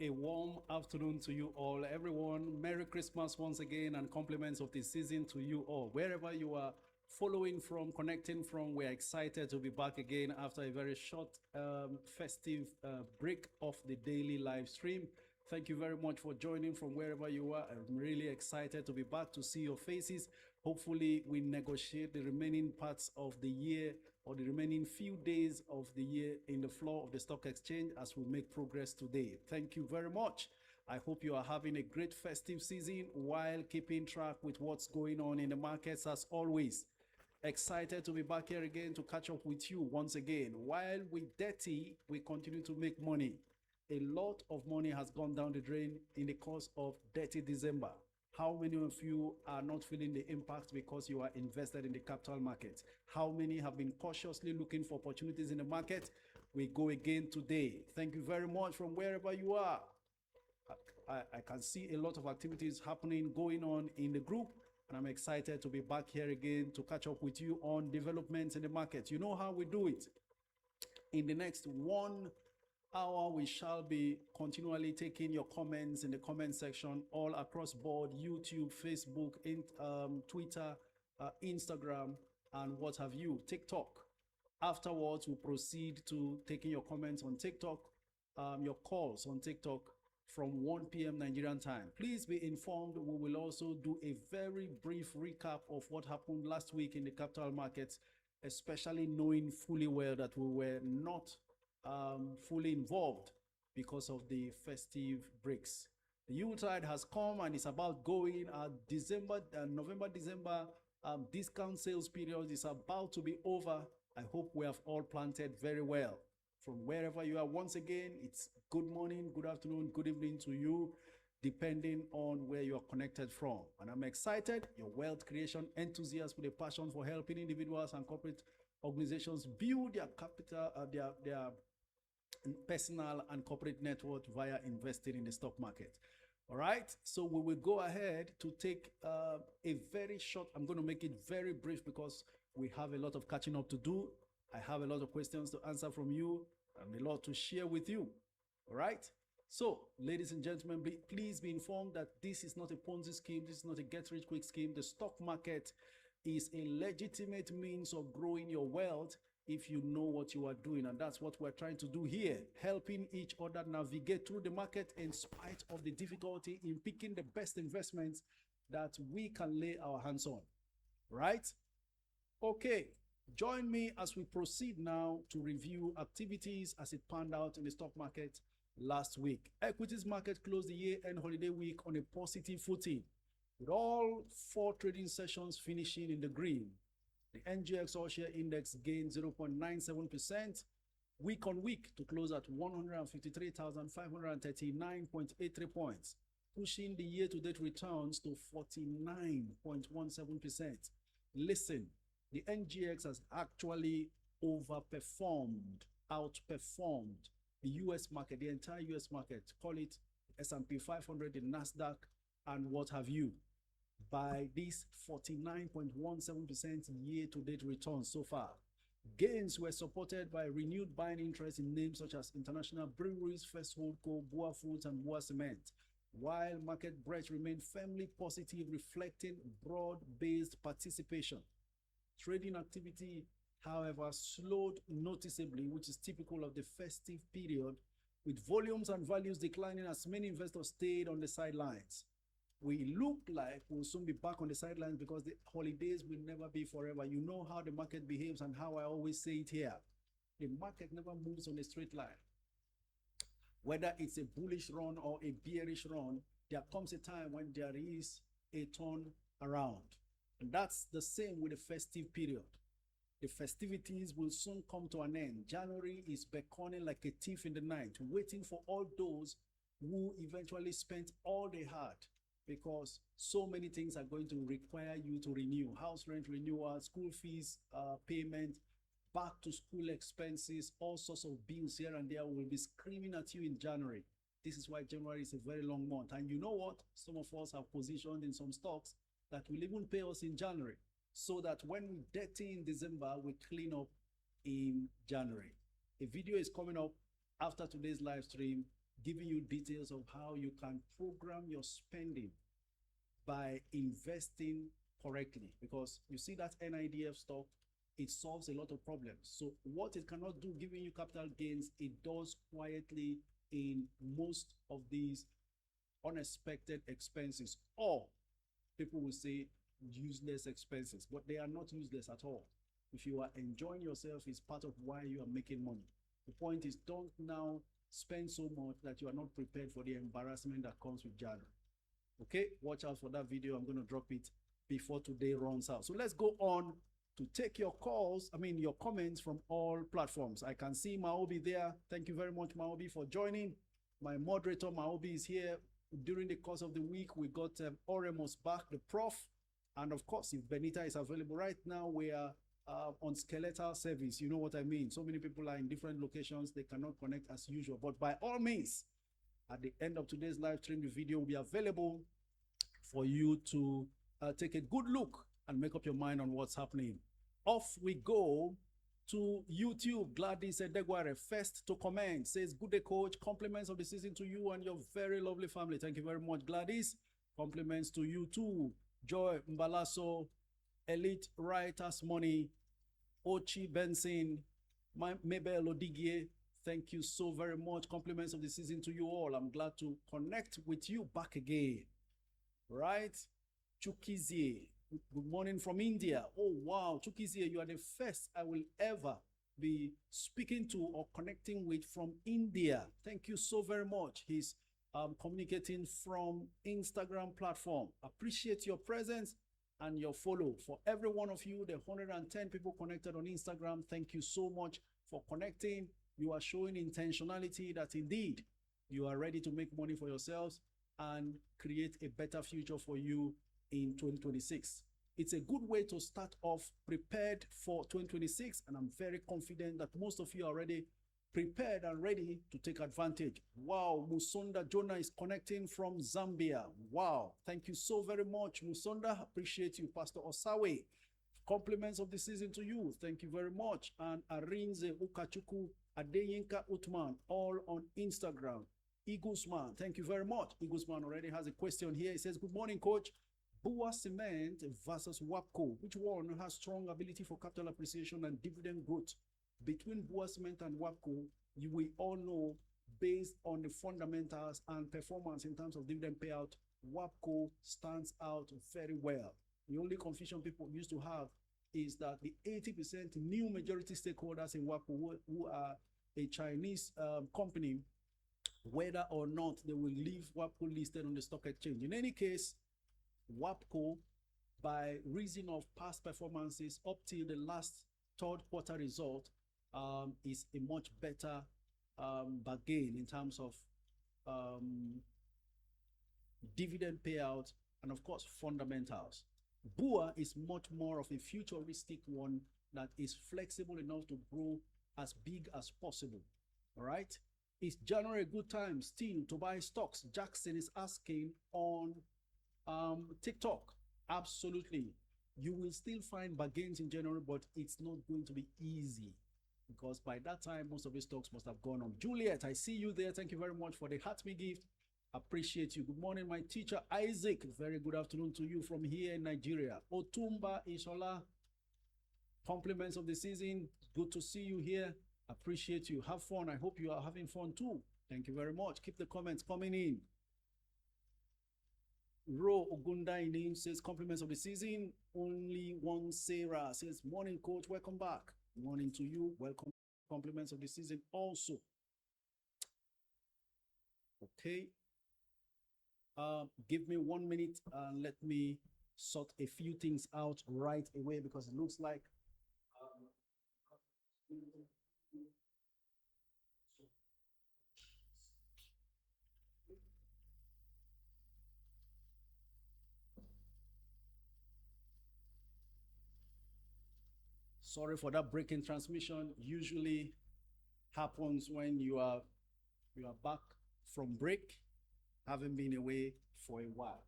A warm afternoon to you all, everyone. Merry Christmas once again, and compliments of the season to you all. Wherever you are following from, connecting from, we're excited to be back again after a very short festive break of the daily live stream. Thank you very much for joining from wherever you are. I'm really excited to be back to see your faces. Hopefully, we negotiate the remaining parts of the year or the remaining few days of the year in the floor of the stock exchange as we make progress today. Thank you very much. I hope you are having a great festive season while keeping track with what's going on in the markets as always. Excited to be back here again to catch up with you once again. While we're dirty, we continue to make money. A lot of money has gone down the drain in the course of dirty December. How many of you are not feeling the impact because you are invested in the capital market? How many have been cautiously looking for opportunities in the market? We go again today. Thank you very much from wherever you are. I can see a lot of activities happening, going on in the group, and I'm excited to be back here again to catch up with you on developments in the market. You know how we do it. In the next 1 hour, we shall be continually taking your comments in the comment section all across board: YouTube, Facebook, Twitter, Instagram, and what have you, TikTok. Afterwards, we'll proceed to taking your comments on TikTok, your calls on TikTok from 1 p.m. Nigerian time. Please be informed. We will also do a very brief recap of what happened last week in the capital markets, especially knowing fully well that we were not fully involved because of the festive breaks. The Yuletide has come and it's about going. November-December discount sales period is about to be over. I hope we have all planted very well. From wherever you are, once again, it's good morning, good afternoon, good evening to you, depending on where you are connected from. And I'm excited, your wealth creation enthusiast with a passion for helping individuals and corporate organizations build their capital, their personal and corporate net worth via investing in the stock market. All right, so we will go ahead to take a very short, I'm going to make it very brief because we have a lot of catching up to do. I have a lot of questions to answer from you and a lot to share with you. All right, so ladies and gentlemen, please be informed that this is not a Ponzi scheme. This is not a get-rich-quick scheme. The stock market is a legitimate means of growing your wealth if you know what you are doing, and that's what we're trying to do here, helping each other navigate through the market in spite of the difficulty in picking the best investments that we can lay our hands on. Right? Okay, join me as we proceed now to review activities as it panned out in the stock market last week. Equities market closed the year-end holiday week on a positive footing, with all 4 trading sessions finishing in the green. The NGX all-share index gained 0.97% week on week to close at 153,539.83 points, pushing the year-to-date returns to 49.17%. Listen, the NGX has actually outperformed the US market, the entire US market, call it S&P 500, the NASDAQ, and what have you, by this 49.17% year-to-date return so far. Gains were supported by renewed buying interest in names such as International Breweries, First Holdco, Boa Foods, and Boa Cement, while market breadth remained firmly positive, reflecting broad-based participation. Trading activity, however, slowed noticeably, which is typical of the festive period, with volumes and values declining as many investors stayed on the sidelines. We look like we'll soon be back on the sidelines because the holidays will never be forever. You know how the market behaves and how I always say it here. The market never moves on a straight line. Whether it's a bullish run or a bearish run, there comes a time when there is a turn around. And that's the same with the festive period. The festivities will soon come to an end. January is beckoning like a thief in the night, waiting for all those who eventually spent all they had, because so many things are going to require you to renew. House rent renewal, school fees payment, back to school expenses, all sorts of bills here and there will be screaming at you in January. This is why January is a very long month. And you know what? Some of us have positioned in some stocks that will even pay us in January, so that when we dirty in December, we clean up in January. A video is coming up after today's live stream giving you details of how you can program your spending by investing correctly. Because you see that NIDF stock, it solves a lot of problems. So what it cannot do, giving you capital gains, it does quietly in most of these unexpected expenses, or people will say useless expenses, but they are not useless at all. If you are enjoying yourself, it's part of why you are making money. The point is, don't now spend so much that you are not prepared for the embarrassment that comes with January. Okay, watch out for that video. I'm going to drop it before today runs out. So let's go on to take your calls, your comments from all platforms. I can see Maobi there. Thank you very much, Maobi, for joining. My moderator, Maobi, is here. During the course of the week, we got Oremos back, the prof. And of course, if Benita is available right now, we are on skeletal service. You know what I mean? So many people are in different locations. They cannot connect as usual. But by all means, at the end of today's live stream, the video will be available for you to take a good look and make up your mind on what's happening. Off we go to YouTube. Gladys Edegware, first to comment, says, good day, coach. Compliments of the season to you and your very lovely family. Thank you very much, Gladys. Compliments to you too. Joy Mbalaso, Elite Writers Money, Ochi Benson, Mabel Odigie. Thank you so very much. Compliments of the season to you all. I'm glad to connect with you back again. Right? Chukizie, good morning from India. Oh, wow. Chukizie, you are the first I will ever be speaking to or connecting with from India. Thank you so very much. He's communicating from Instagram platform. Appreciate your presence and your follow. For every one of you, the 110 people connected on Instagram, thank you so much for connecting. You are showing intentionality that indeed you are ready to make money for yourselves and create a better future for you in 2026. It's a good way to start off prepared for 2026, and I'm very confident that most of you are already prepared and ready to take advantage. Wow, Musonda Jonah is connecting from Zambia. Wow, thank you so very much, Musonda. Appreciate you, Pastor Osawe. Compliments of the season to you. Thank you very much. And Arinze Ukachuku, Adeyinka Utman, all on Instagram. Igusman, thank you very much. Igusman already has a question here. He says, good morning, coach. Bua Cement versus WAPCO. Which one has strong ability for capital appreciation and dividend growth? Between Bua Cement and WAPCO, we all know, based on the fundamentals and performance in terms of dividend payout, WAPCO stands out very well. The only confusion people used to have is that the 80% new majority stakeholders in WAPCO who are a Chinese company, whether or not they will leave WAPCO listed on the stock exchange. In any case, WAPCO, by reason of past performances up till the last third quarter result, is a much better bargain in terms of dividend payout and, of course, fundamentals. BUA is much more of a futuristic one that is flexible enough to grow as big as possible. All right? Is January a good time still to buy stocks? Jackson is asking on TikTok. Absolutely. You will still find bargains in January, but it's not going to be easy because by that time, most of the stocks must have gone on. Juliet, I see you there. Thank you very much for the Heart Me gift. Appreciate you. Good morning, my teacher, Isaac. Very good afternoon to you from here in Nigeria. Otumba Ishola, compliments of the season. Good to see you here. Appreciate you. Have fun. I hope you are having fun too. Thank you very much. Keep the comments coming in. Ro Ogundaini says, compliments of the season. Only one Sarah says, morning, coach. Welcome back. Morning to you. Welcome. Compliments of the season also. Okay. Give me 1 minute and let me sort a few things out right away because it looks like sorry for that breaking transmission. Usually happens when you are back from break, having been away for a while.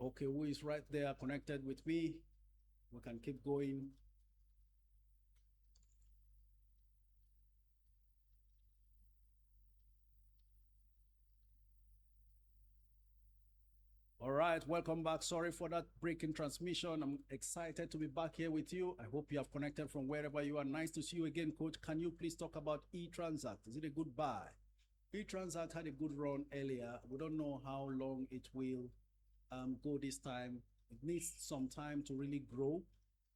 Okay, who is right there connected with me? We can keep going All right, welcome back. Sorry for that break in transmission. I'm excited to be back here with you. I hope you have connected from wherever you are. Nice to see you again, Coach. Can you please talk about eTransact? Is it a good buy? eTransact had a good run earlier. We don't know how long it will go this time. It needs some time to really grow.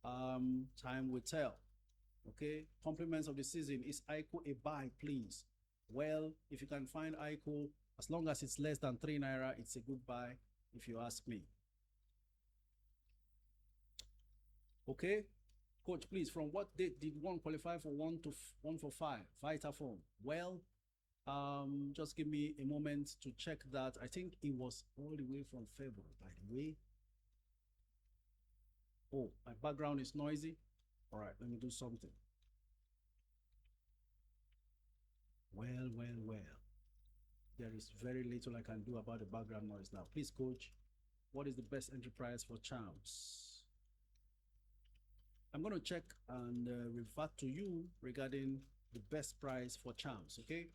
Time will tell. Okay, compliments of the season. Is ICO a buy, please? Well, if you can find ICO, as long as it's less than 3 naira, it's a good buy, if you ask me. Okay, Coach, please, from what date did one qualify for 1 for 5 Vitalform? Well, just give me a moment to check that. I think it was all the way from February, by the way. Oh, my background is noisy. All right, let me do something. Well. There is very little I can do about the background noise now. Please, Coach, what is the best entry price for Charms? I'm going to check and revert to you regarding the best price for Charms, okay?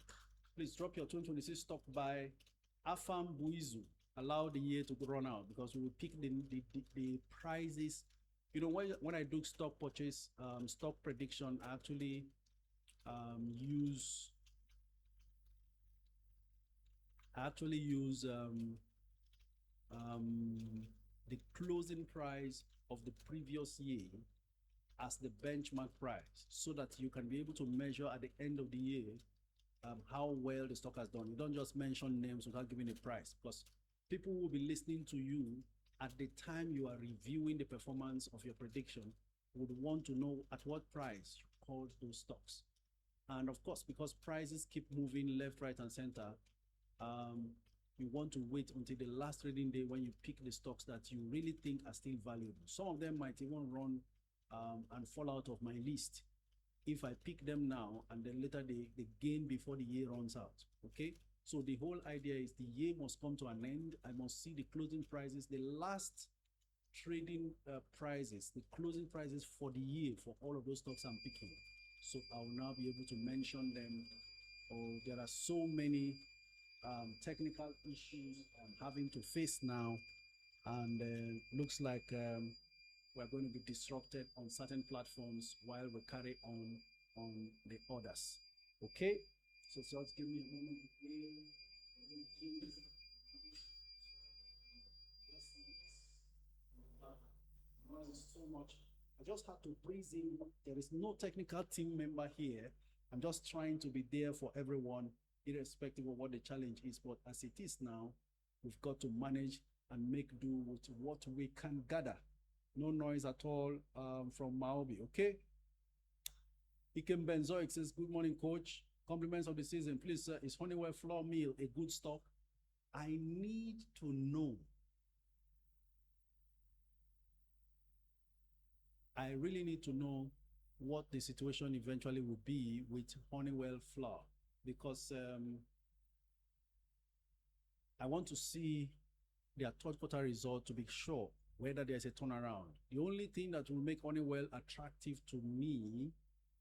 Please drop your 2026 stock by Afam Buizu. Allow the year to run out because we will pick the prices. You know, when I do stock purchase, stock prediction, I actually use the closing price of the previous year as the benchmark price so that you can be able to measure at the end of the year how well the stock has done. You don't just mention names without giving a price, because people will be listening to you at the time you are reviewing the performance of your prediction, would want to know at what price you called those stocks. And of course, because prices keep moving left, right, and center, you want to wait until the last trading day when you pick the stocks that you really think are still valuable. Some of them might even run and fall out of my list if I pick them now and then later they gain before the year runs out. Okay, so the whole idea is the year must come to an end. I must see the closing prices, the last trading prices, the closing prices for the year for all of those stocks I'm picking. So I will now be able to mention them. Oh, there are so many technical issues I'm having to face now, and looks like we're going to be disrupted on certain platforms while we carry on the others. Okay, so just give me a moment so much. I just have to breeze in. There is no technical team member here. I'm just trying to be there for everyone, irrespective of what the challenge is. But as it is now, we've got to manage and make do with what we can gather. No noise at all from Maobi, okay? Ikem Benzoic says, good morning, coach. Compliments of the season. Please, sir, is Honeywell flour meal a good stock? I need to know. I really need to know what the situation eventually will be with Honeywell flour, because I want to see their third quarter result to be sure whether there's a turnaround. The only thing that will make Honeywell attractive to me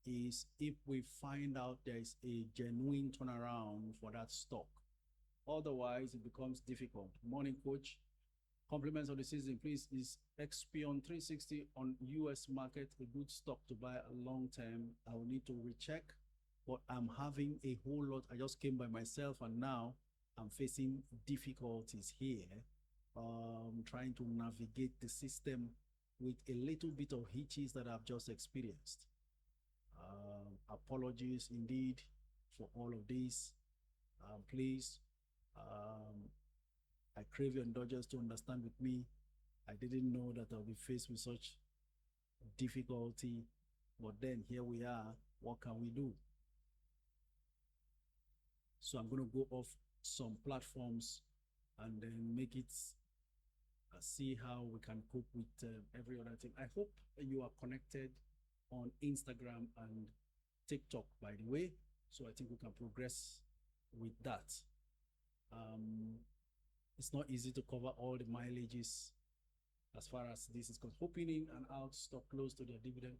is if we find out there's a genuine turnaround for that stock. Otherwise, it becomes difficult. Morning, coach. Compliments of the season, please. Is Expion 360 on US market a good stock to buy long term? I will need to recheck, but I'm having a whole lot. I just came by myself and now I'm facing difficulties here, trying to navigate the system with a little bit of hitches that I've just experienced. Apologies indeed for all of this. Please, I crave your indulgence to understand with me. I didn't know that I'll be faced with such difficulty, but then here we are. What can we do? So I'm going to go off some platforms and then make it see how we can cope with every other thing. I hope you are connected on Instagram and TikTok, by the way, so I think we can progress with that. It's not easy to cover all the mileages as far as this is concerned. Opening and out stock close to their dividend.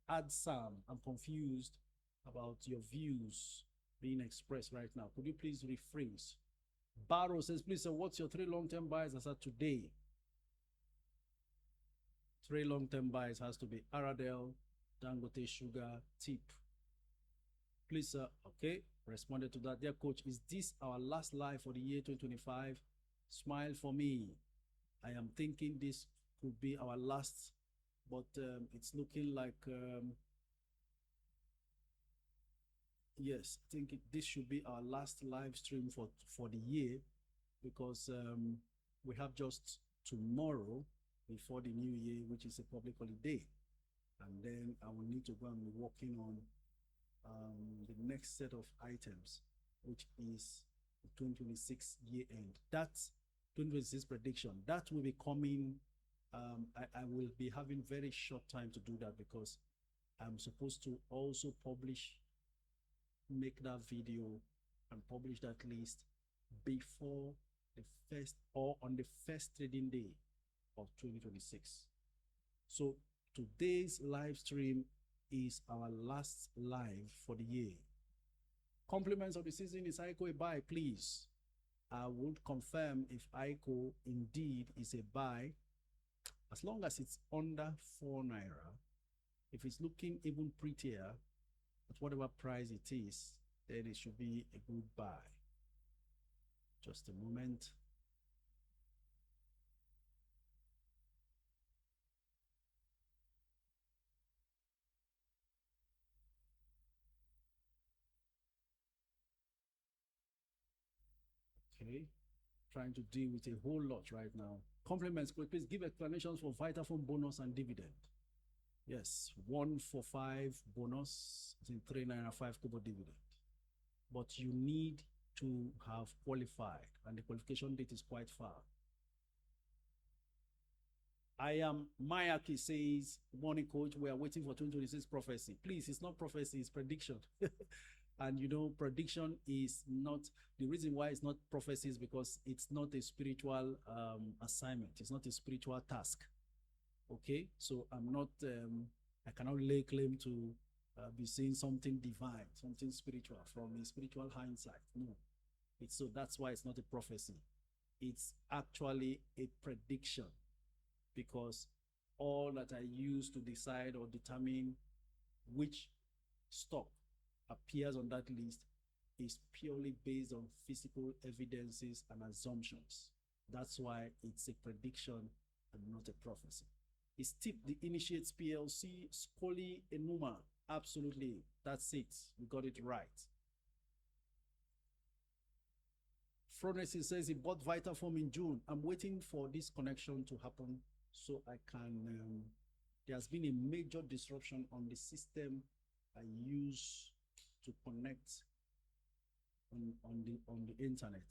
Add Sam, I'm confused about your views being expressed right now. Could you please rephrase? Barrow says, please, sir, what's your 3 long-term buys as of today? 3 long-term buys has to be Aradel, Dangote Sugar, Tip. Please, sir, okay, responded to that. Dear coach, is this our last live for the year 2025? Smile for me. I am thinking this could be our last, but it's looking like, yes, I think this should be our last live stream for the year, because we have just tomorrow before the new year, which is a public holiday. And then I will need to go and be working on the next set of items, which is the 2026 year end. That's 2026 prediction. That will be coming. I will be having very short time to do that, because I'm supposed to also make that video and publish that list before the first, or on the first trading day of 2026. So today's live stream is our last live for the year. Compliments of the season, is ICO a buy, please? I would confirm if ICO indeed is a buy, as long as it's under 4 naira. If it's looking even prettier at whatever price it is, then it should be a good buy. Just a moment. Okay, trying to deal with a whole lot right now. Compliments, please give explanations for Vitalform bonus and dividend. Yes, 1 for 5 bonus, I think 3.95 kobo dividend. But you need to have qualified, and the qualification date is quite far. I am Mayaki says, morning coach, we are waiting for 2026 prophecy. Please, it's not prophecy, it's prediction. And you know, prediction is not, the reason why it's not prophecy is because it's not a spiritual assignment. It's not a spiritual task. Okay, so I'm not, I cannot lay claim to be seeing something divine, something spiritual from a spiritual hindsight. No, so that's why it's not a prophecy. It's actually a prediction, because all that I use to decide or determine which stock appears on that list is purely based on physical evidences and assumptions. That's why it's a prediction and not a prophecy. Is Tip the Initiates PLC? Scully Enuma. Absolutely. That's it. We got it right. Fronesis says he bought Vitalform in June. I'm waiting for this connection to happen so I can. There's been a major disruption on the system I use to connect on the internet.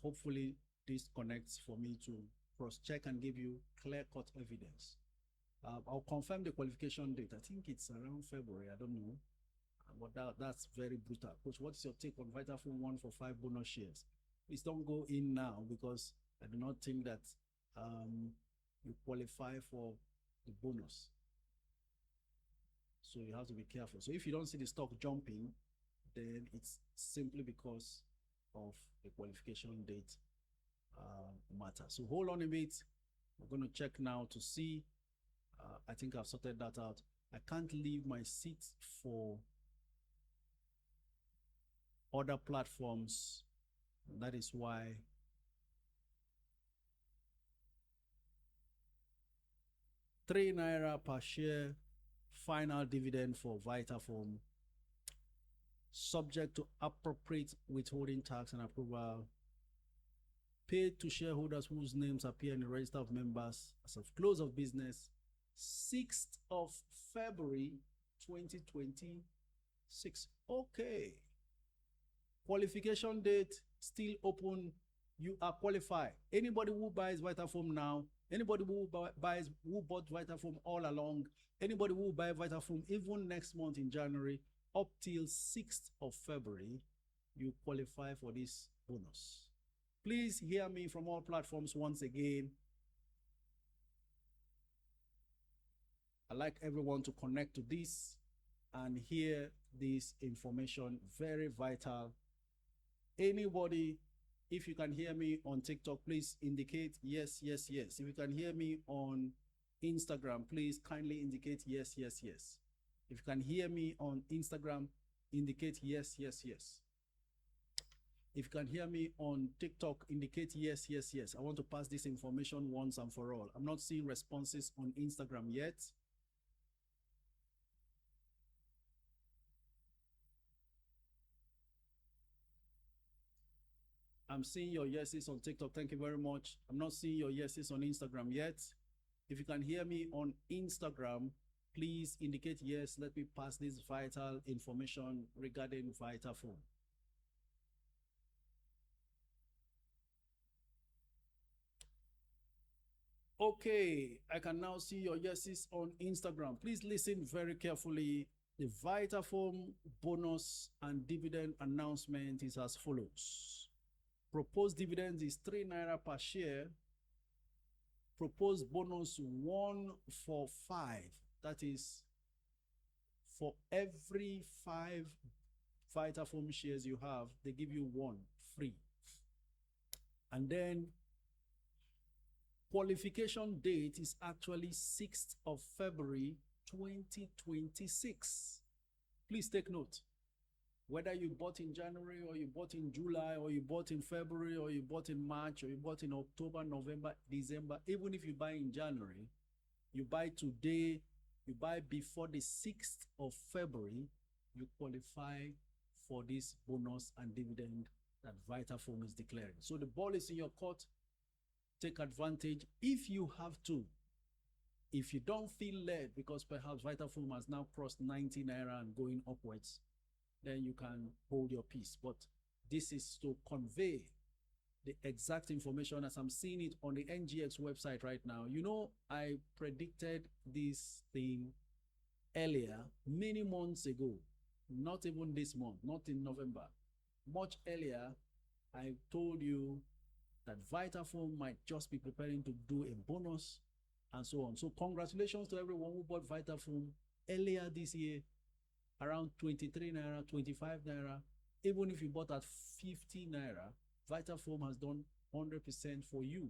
Hopefully this connects for me to cross-check and give you clear-cut evidence. I'll confirm the qualification date. I think it's around February. I don't know. But that's very brutal. Coach, what's your take on Vitalform 1 for 5 bonus shares? Please don't go in now, because I do not think that you qualify for the bonus. So you have to be careful. So if you don't see the stock jumping, then it's simply because of the qualification date matter. So hold on a bit. We're going to check now to see. I think I've sorted that out. I can't leave my seat for other platforms. That is why ₦3 per share final dividend for Vitalform, subject to appropriate withholding tax and approval, paid to shareholders whose names appear in the register of members as of close of business 6th of February 2026. Okay. Qualification date still open. You are qualified. Anybody who buys Vitalform now, anybody who bought Vitalform all along, anybody who buy Vitalform even next month in January up till 6th of February, you qualify for this bonus. Please hear me from all platforms once again. I'd like everyone to connect to this and hear this information, very vital. Anybody If you can hear me on TikTok, please indicate yes, yes, yes. If you can hear me on Instagram, please kindly indicate yes, yes, yes. If you can hear me on Instagram, indicate yes, yes, yes. If you can hear me on TikTok, indicate yes, yes, yes. I want to pass this information once and for all. I'm not seeing responses on Instagram yet. I'm seeing your yeses on TikTok. Thank you very much. I'm not seeing your yeses on Instagram yet. If you can hear me on Instagram, please indicate yes. Let me pass this vital information regarding Vitalform. Okay, I can now see your yeses on Instagram. Please listen very carefully. The Vitalform bonus and dividend announcement is as follows. Proposed dividend is 3 naira per share. Proposed bonus 1 for 5. That is, for every 5 Vitalform shares you have, they give you 1 free. And then qualification date is actually 6th of February 2026. Please take note. Whether you bought in January or you bought in July or you bought in February or you bought in March or you bought in October, November, December, even if you buy in January, you buy today, you buy before the 6th of February, you qualify for this bonus and dividend that Vitalform is declaring. So the ball is in your court. Take advantage if you have to. If you don't feel led because perhaps Vitalform has now crossed 90 naira and going upwards, then you can hold your peace. But this is to convey the exact information as I'm seeing it on the NGX website right now. You know, I predicted this thing earlier, many months ago, not even this month, not in November. Much earlier, I told you that Vitalform might just be preparing to do a bonus and so on. So congratulations to everyone who bought Vitalform earlier this year, around 23 naira, 25 naira. Even if you bought at 50 naira, Vitalform has done 100% for you,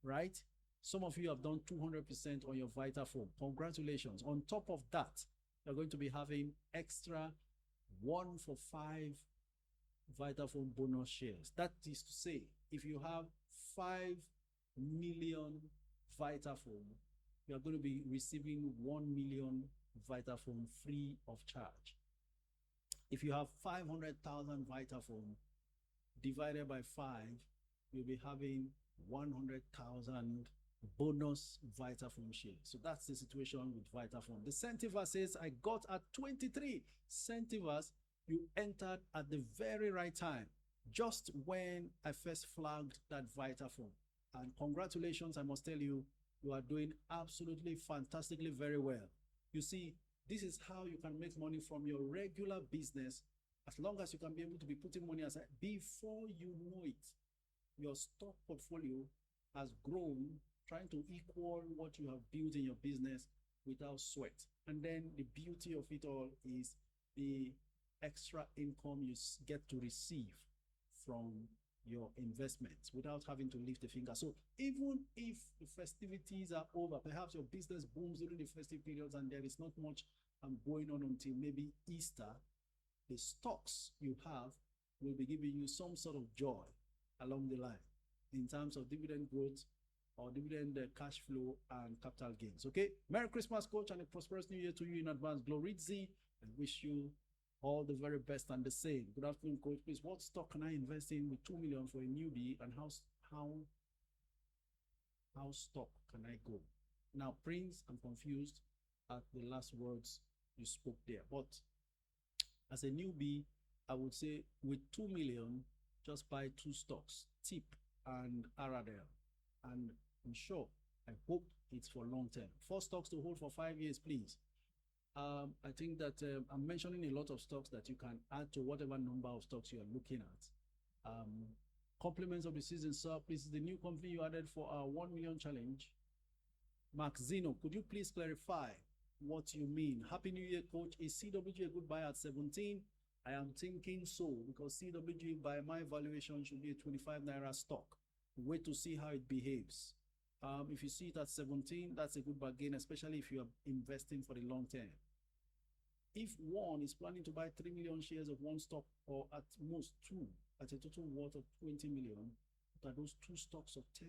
right? Some of you have done 200% on your Vitalform. Congratulations. On top of that, you're going to be having extra 1 for 5 Vitalform bonus shares. That is to say, if you have 5 million Vitalform, you are going to be receiving 1 million Vitalform free of charge. If you have 500,000 Vitalform divided by 5, you'll be having 100,000 bonus Vitalform shares. So that's the situation with Vitalform. The Centiverse says, I got at 23. Centiverse, you entered at the very right time, just when I first flagged that Vitalform. And congratulations, I must tell you, you are doing absolutely fantastically very well. You see, this is how you can make money from your regular business, as long as you can be able to be putting money aside. Before you know it, your stock portfolio has grown, trying to equal what you have built in your business without sweat. And then the beauty of it all is the extra income you get to receive from your investments without having to lift a finger. So even if the festivities are over, perhaps your business booms during the festive periods and there is not much going on until maybe Easter, the stocks you have will be giving you some sort of joy along the line in terms of dividend growth or dividend cash flow and capital gains. Okay, Merry Christmas, coach, and a prosperous new year to you in advance. Gloritzi, and wish you all the very best and the same. Good afternoon, coach. Please, what stock can I invest in with 2 million for a newbie, and how stock can I go? Now, Prince, I'm confused at the last words you spoke there. But as a newbie, I would say with 2 million, just buy 2 stocks, TIP and Aradel. And I'm sure, I hope it's for long term. 4 stocks to hold for 5 years, please. I think that I'm mentioning a lot of stocks that you can add to whatever number of stocks you are looking at. Compliments of the season, sir. This is the new company you added for our 1 million challenge. Mark Zeno, could you please clarify what you mean? Happy New Year, coach. Is CWG a good buy at 17? I am thinking so because CWG by my valuation should be a 25 naira stock. Wait to see how it behaves. If you see it at 17, that's a good bargain, especially if you are investing for the long term. If one is planning to buy 3 million shares of one stock or at most two at a total worth of 20 million, that those two stocks of 10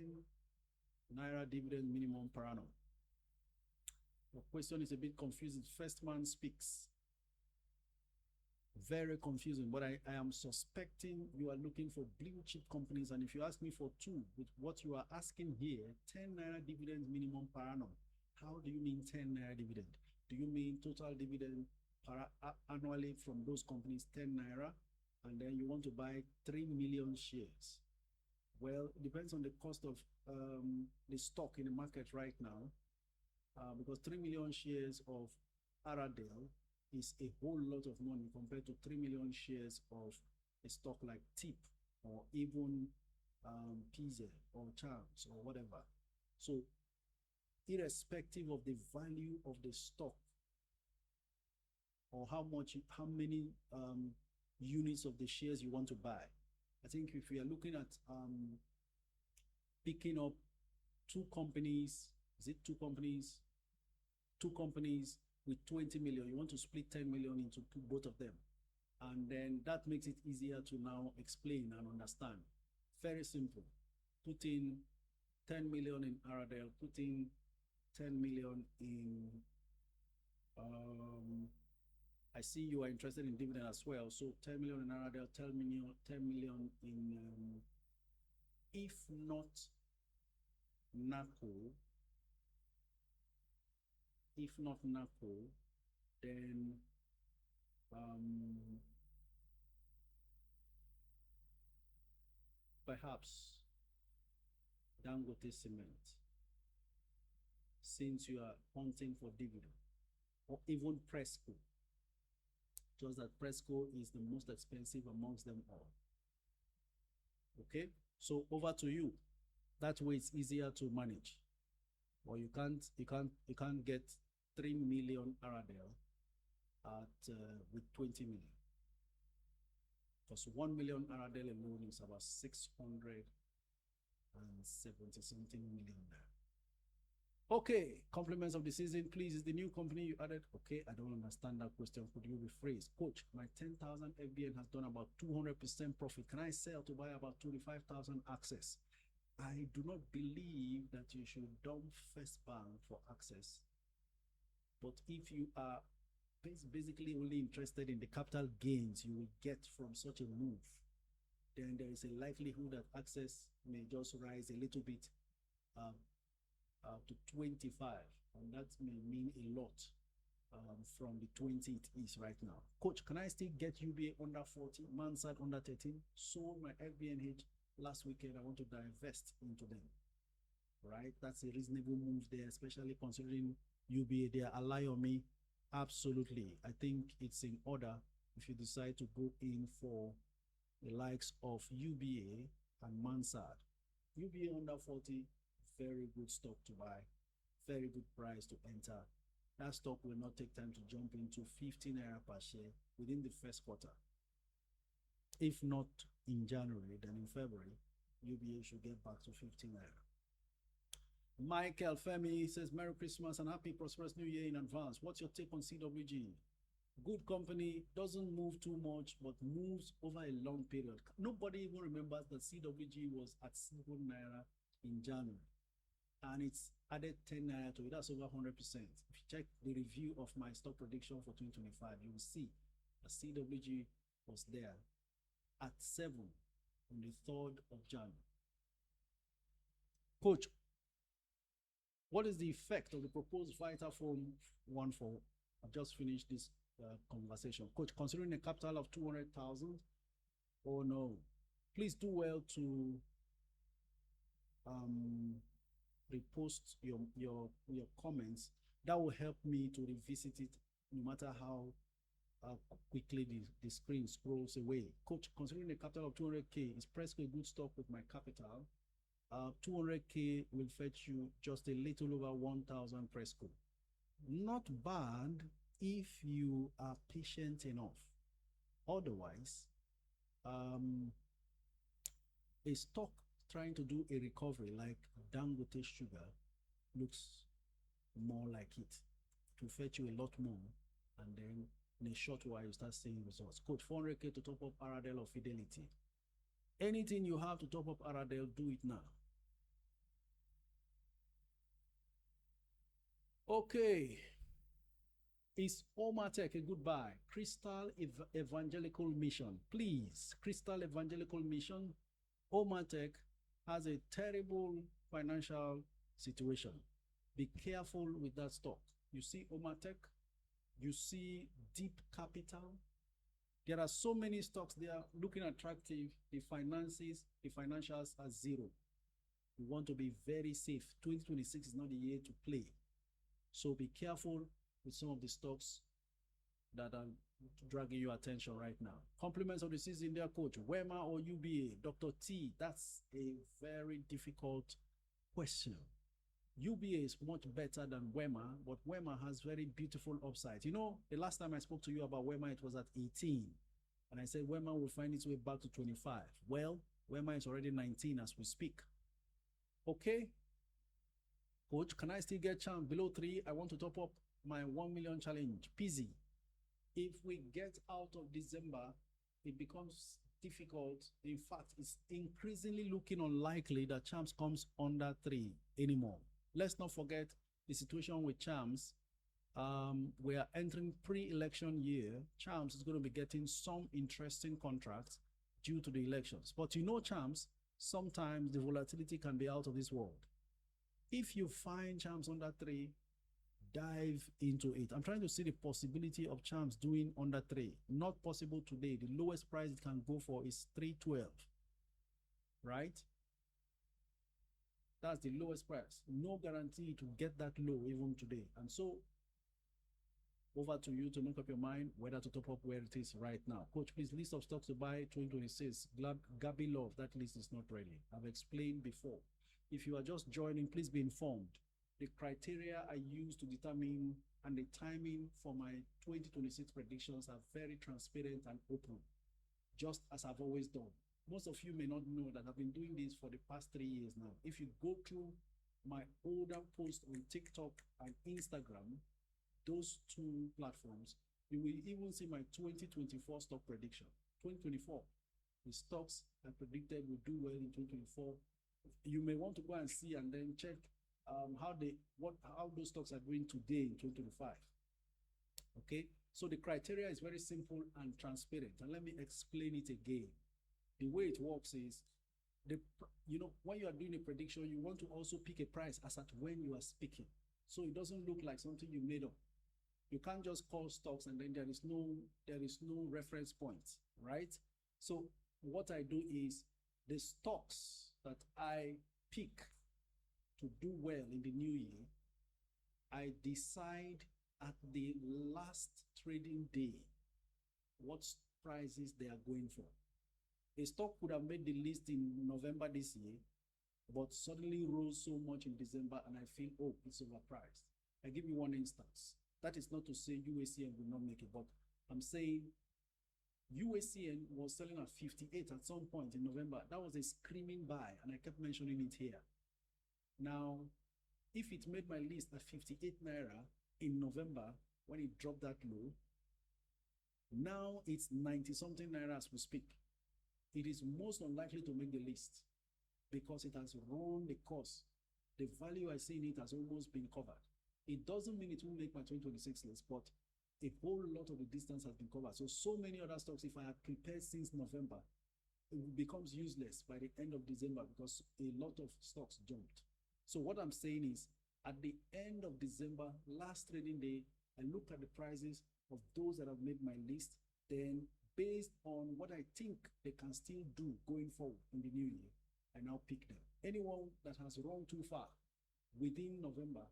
naira dividend minimum per annum. The question is a bit confusing. First man speaks. Very confusing, but I am suspecting you are looking for blue chip companies. And if you ask me for two, with what you are asking here, 10 naira dividend minimum per annum. How do you mean 10 naira dividend? Do you mean total dividend annually from those companies, 10 naira? And then you want to buy 3 million shares? Well, it depends on the cost of the stock in the market right now. Because 3 million shares of Aradel is a whole lot of money compared to 3 million shares of a stock like TIP or even PZ or Charms or whatever. So irrespective of the value of the stock or how many units of the shares you want to buy, I think if we are looking at picking up two companies, is it two companies? Two companies with 20 million, you want to split 10 million into both of them. And then that makes it easier to now explain and understand. Very simple. Put in 10 million in Aradel, put in 10 million in, I see you are interested in dividend as well. So 10 million in Aradel, 10 million in, if not NACO, then perhaps Dangote Cement, since you are hunting for dividend, or even Presco, just that Presco is the most expensive amongst them all. Okay, so over to you. That way it's easier to manage. Or you can't get 3 million Aradel at with 20 million. Because 1 million Aradel alone is about 670 something million there. Okay, compliments of the season, please. Is the new company you added? Okay, I don't understand that question. Could you rephrase? Coach, my 10,000 FBN has done about 200% profit. Can I sell to buy about 25,000 access? I do not believe that you should dump First Bank for access. But if you are basically only interested in the capital gains you will get from such a move, then there is a likelihood that access may just rise a little bit to 25, and that may mean a lot from the 20 it is right now. Coach, can I still get UBA under 40, Mansard under 13? Sold my FBNH last weekend. I want to divest into them, right? That's a reasonable move there, especially considering UBA, they are allowing me. Absolutely. I think it's in order if you decide to go in for the likes of UBA and Mansard. UBA under 40, very good stock to buy, very good price to enter. That stock will not take time to jump into 15 naira per share within the first quarter. If not in January, then in February, UBA should get back to 15 naira. Michael Femi says, Merry Christmas and happy prosperous New Year in advance. What's your take on CWG? Good company, doesn't move too much, but moves over a long period. Nobody even remembers that CWG was at 7 naira in January, and it's added 10 naira to it. That's over 100%. If you check the review of my stock prediction for 2025, you will see that CWG was there at 7 on the 3rd of January. Coach, what is the effect of the proposed Vitalform 1.4? I've just finished this conversation. Coach, considering a capital of 200,000, oh no, please do well to repost your comments. That will help me to revisit it, no matter how quickly the screen scrolls away. Coach, considering a capital of 200K, is Presco a good stock with my capital? 200K will fetch you just a little over 1,000 Presco. Not bad if you are patient enough. Otherwise, a stock trying to do a recovery like Dangote Sugar looks more like it to fetch you a lot more, and then in a short while you start seeing results. Coach, 400K to top up Aradel or Fidelity. Anything you have to top up Aradel, do it now. Okay. Is Omatech a goodbye? Crystal Evangelical Mission. Please, Crystal Evangelical Mission. Omatech has a terrible financial situation. Be careful with that stock. You see Omatech, you see Deep Capital. There are so many stocks there looking attractive. The finances, the financials are zero. You want to be very safe. 2026 is not the year to play. So be careful with some of the stocks that are dragging your attention right now. Compliments of the season there, Coach. WEMA or UBA? Dr. T, that's a very difficult question. UBA is much better than WEMA, but WEMA has very beautiful upsides. You know, the last time I spoke to you about WEMA, it was at 18. And I said WEMA will find its way back to 25. Well, WEMA is already 19 as we speak. Okay. Coach, can I still get chance below 3? I want to top up my 1 million challenge. Peasy. If we get out of December, it becomes difficult. In fact, it's increasingly looking unlikely that Champs comes under 3 anymore. Let's not forget the situation with Champs. We are entering pre-election year. Champs is going to be getting some interesting contracts due to the elections. But you know, Champs, sometimes the volatility can be out of this world. If you find Champs under 3, dive into it. I'm trying to see the possibility of Champs doing under 3. Not possible today. The lowest price it can go for is 312. Right? That's the lowest price. No guarantee to get that low even today. And so, over to you to make up your mind whether to top up where it is right now. Coach, please, list of stocks to buy 2026. Gabi Love, that list is not ready. I've explained before. If you are just joining, please be informed. The criteria I use to determine and the timing for my 2026 predictions are very transparent and open, just as I've always done. Most of you may not know that I've been doing this for the past 3 years now. If you go through my older posts on TikTok and Instagram, those 2 platforms, you will even see my 2024 stock prediction. 2024, the stocks I predicted will do well in 2024. You may want to go and see and then check how those stocks are doing today in 2025. Okay, so the criteria is very simple and transparent, and let me explain it again. The way it works is, when you are doing a prediction, you want to also pick a price as at when you are speaking, so it doesn't look like something you made up. You can't just call stocks and then there is no reference point, right? So what I do is, the stocks that I pick to do well in the new year, I decide at the last trading day what prices they are going for. A stock could have made the list in November this year, but suddenly rose so much in December and I feel, oh, it's overpriced. I give you one instance. That is not to say UACN will not make it, but I'm saying UACN was selling at 58 at some point in November. That was a screaming buy, and I kept mentioning it here. Now, if it made my list at 58 Naira in November, when it dropped that low, now it's 90-something Naira as we speak. It is most unlikely to make the list because it has run the course. The value I see in it has almost been covered. It doesn't mean it will make my 2026 list, but a whole lot of the distance has been covered. So many other stocks, if I had prepared since November, it becomes useless by the end of December because a lot of stocks jumped. So what I'm saying is, at the end of December, last trading day, I looked at the prices of those that have made my list. Then, based on what I think they can still do going forward in the new year, I now pick them. Anyone that has run too far within November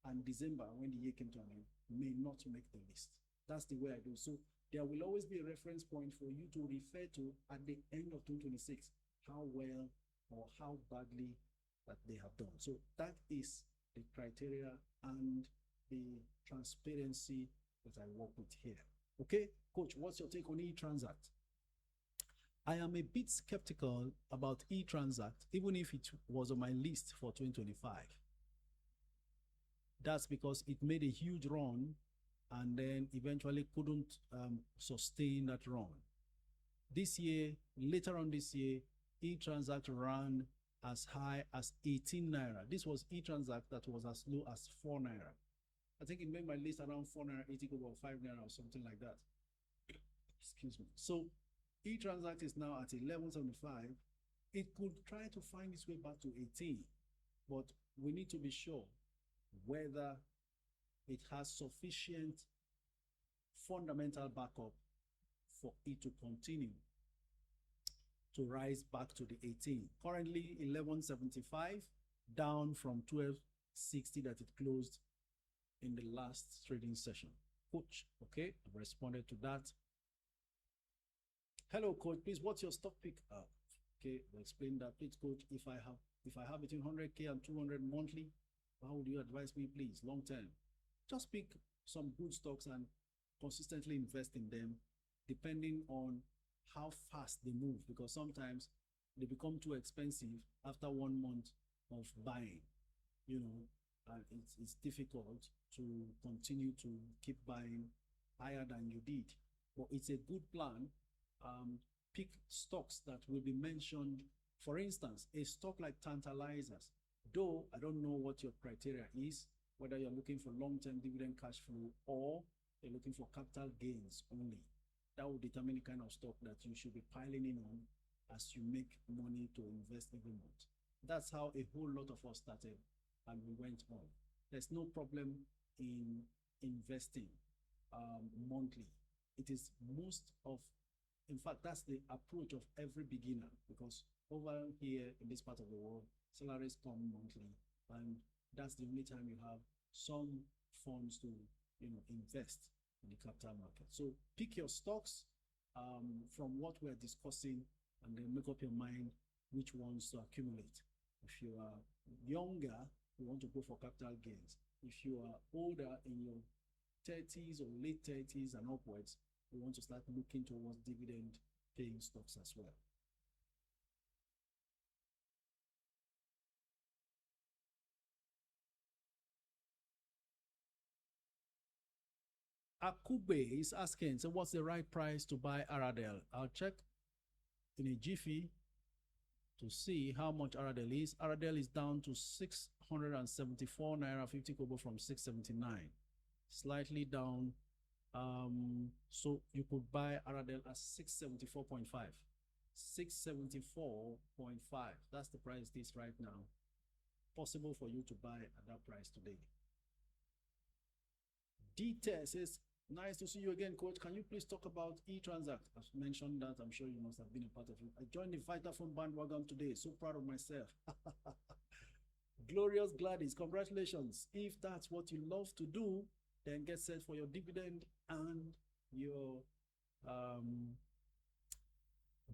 and December, when the year came to an end, may not make the list. That's the way I do. So there will always be a reference point for you to refer to at the end of 2026, how well or how badly that they have done. So that is the criteria and the transparency that I work with here. Okay, coach, what's your take on e-transact? I am a bit skeptical about e-transact, even if it was on my list for 2025. That's because it made a huge run and then eventually couldn't sustain that run. This year, later on this year, e-transact ran as high as 18 naira. This was e-transact that was as low as 4 naira. I think it made my list around 4 naira, 80 over 5 naira or something like that. Excuse me. So e-transact is now at 1175. It could try to find its way back to 18, but we need to be sure whether it has sufficient fundamental backup for it to continue to rise back to the 18. Currently 1175, down from 1260 that it closed in the last trading session. Coach, okay, I've responded to that. Hello, coach. Please, what's your stock pick? Okay, I'll explain that. Please, coach, if I have between 100K and 200 monthly, how would you advise me, please, long term? Just pick some good stocks and consistently invest in them, depending on how fast they move, because sometimes they become too expensive after 1 month of buying, you know, and it's difficult to continue to keep buying higher than you did. But it's a good plan. Pick stocks that will be mentioned. For instance, a stock like Tantalizers, though I don't know what your criteria is, whether you're looking for long-term dividend cash flow or you're looking for capital gains only. That will determine the kind of stock that you should be piling in on as you make money to invest every month. That's how a whole lot of us started and we went on. There's no problem in investing monthly. It is in fact, that's the approach of every beginner, because over here in this part of the world, salaries come monthly, and that's the only time you have some funds to, invest in the capital market. So pick your stocks from what we're discussing, and then make up your mind which ones to accumulate. If you are younger, you want to go for capital gains. If you are older, in your 30s or late 30s and upwards, you want to start looking towards dividend paying stocks as well. Akube is asking, so what's the right price to buy Aradel? I'll check in a jiffy to see how much Aradel is. Aradel is down to 674 naira 50 kobo from 679, slightly down. So you could buy Aradel at 674.5. 674.5. That's the price it is right now. Possible for you to buy at that price today. Detail says, nice to see you again, coach. Can you please talk about e-transact? I've mentioned that. I'm sure you must have been a part of it. I joined the Vitalform bandwagon today. So proud of myself. Glorious Gladys, congratulations. If that's what you love to do, then get set for your dividend and your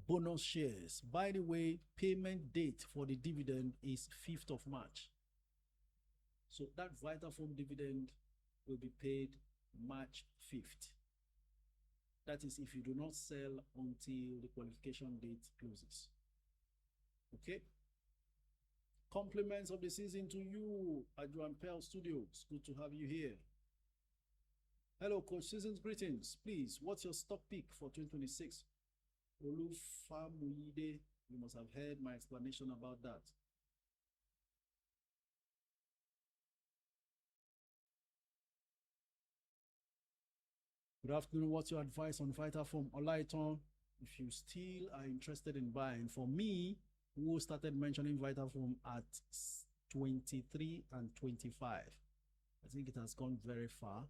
bonus shares. By the way, payment date for the dividend is 5th of March. So that Vitalform dividend will be paid March 5th. That is if you do not sell until the qualification date closes. Okay? Compliments of the season to you, Adjuan Pearl Studios. Good to have you here. Hello, Coach. Season's greetings. Please, what's your stock pick for 2026? Olufamuide, you must have heard my explanation about that. Good afternoon. What's your advice on Vitalform Olaiton? If you still are interested in buying, for me, who started mentioning Vitalform at 23 and 25, I think it has gone very far,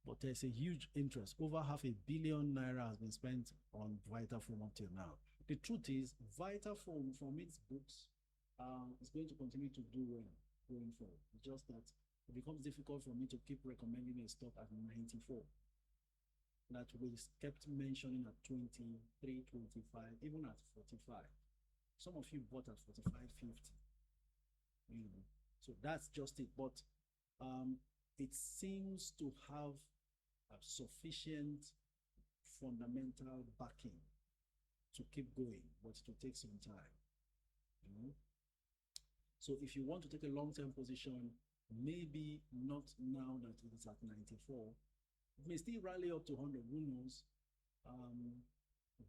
but there's a huge interest. Over 500 million naira has been spent on Vitalform until now. The truth is, Vitalform, from its books, is going to continue to do well going forward. It's just that it becomes difficult for me to keep recommending a stock at 94. That we kept mentioning at 23, 25, even at 45. Some of you bought at 45, 50. So that's just it. But it seems to have sufficient fundamental backing to keep going, but it will take some time. You know? So if you want to take a long-term position, maybe not now that it is at 94, it may still rally up to 100, who knows?